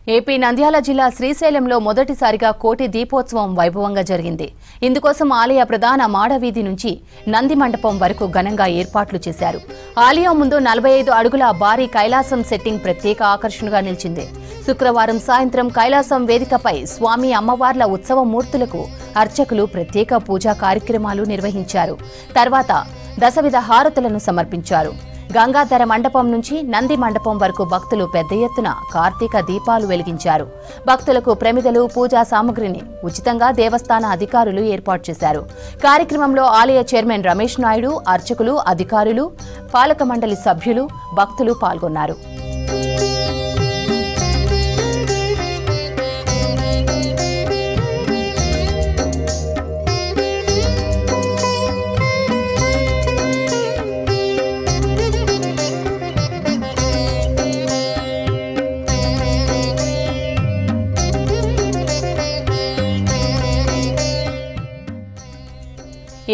AP Nandyal జిల్లా శ్రీశైలంలో మొదటిసారిగా కోటి దీపోత్సవం వైభవంగా జరిగింది. ఇందుకోసం ఆలయ ప్రధాన మాడవీధి నుంచి నంది మండపం వరకు ఘనంగా ఏర్పాట్లు చేశారు. ఆలయం ముందు 45 అడుగుల భారీ కైలాసం సెట్టింగ్ ప్రత్యేక ఆకర్షణగా నిలిచింది. శుక్రవారం సాయంత్రం కైలాసం వేదికపై స్వామి అమ్మవార్ల ఉత్సవ మూర్తులకు అర్చకులు ప్రత్యేక పూజా కార్యక్రమాలు నిర్వహించారు. తర్వాత దశవిధ హారతులను సమర్పించారు. గంగాధర మండపం నుంచి నంది మండపం వరకు భక్తులు పెద్ద ఎత్తున కార్తీక దీపాలు వెలిగించారు. భక్తులకు ప్రమిదలు, పూజా సామగ్రిని ఉచితంగా దేవస్థాన అధికారులు ఏర్పాటు చేశారు. కార్యక్రమంలో ఆలయ చైర్మన్ రమేష్ నాయుడు, అర్చకులు, అధికారులు, పాలక మండలి సభ్యులు, భక్తులు పాల్గొన్నారు.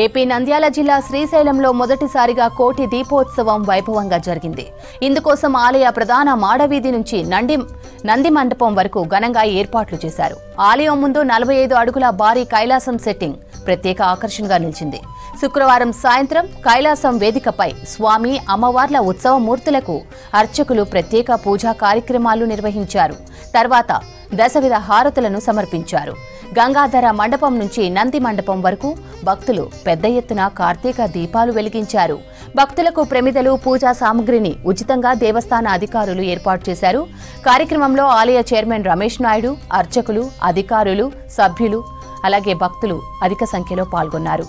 ఏపీ నంద్యాల జిల్లా శ్రీశైలంలో మొదటిసారిగా కోటి దీపోత్సవం వైభవంగా జరిగింది. ఇందుకోసం ఆలయ ప్రధాన మాడవీధి నుంచి నంది మండపం వరకు ఘనంగా ఏర్పాట్లు చేశారు. ఆలయం ముందు 45 అడుగుల భారీ కైలాసం సెట్టింగ్ ప్రత్యేక ఆకర్షణగా నిలిచింది. శుక్రవారం సాయంత్రం కైలాసం వేదికపై స్వామి అమ్మవార్ల ఉత్సవ మూర్తులకు అర్చకులు ప్రత్యేక పూజా కార్యక్రమాలు నిర్వహించారు. తర్వాత దశవిధ హారతులను సమర్పించారు. గంగాధర మండపం నుంచి నంది మండపం వరకు భక్తులు పెద్ద ఎత్తున కార్తీక దీపాలు వెలిగించారు. భక్తులకు ప్రమిదలు, పూజా సామగ్రిని ఉచితంగా దేవస్థాన అధికారులు ఏర్పాటు చేశారు. కార్యక్రమంలో ఆలయ చైర్మన్ రమేష్ నాయుడు, అర్చకులు, అధికారులు, సభ్యులు, అలాగే భక్తులు అధిక సంఖ్యలో పాల్గొన్నారు.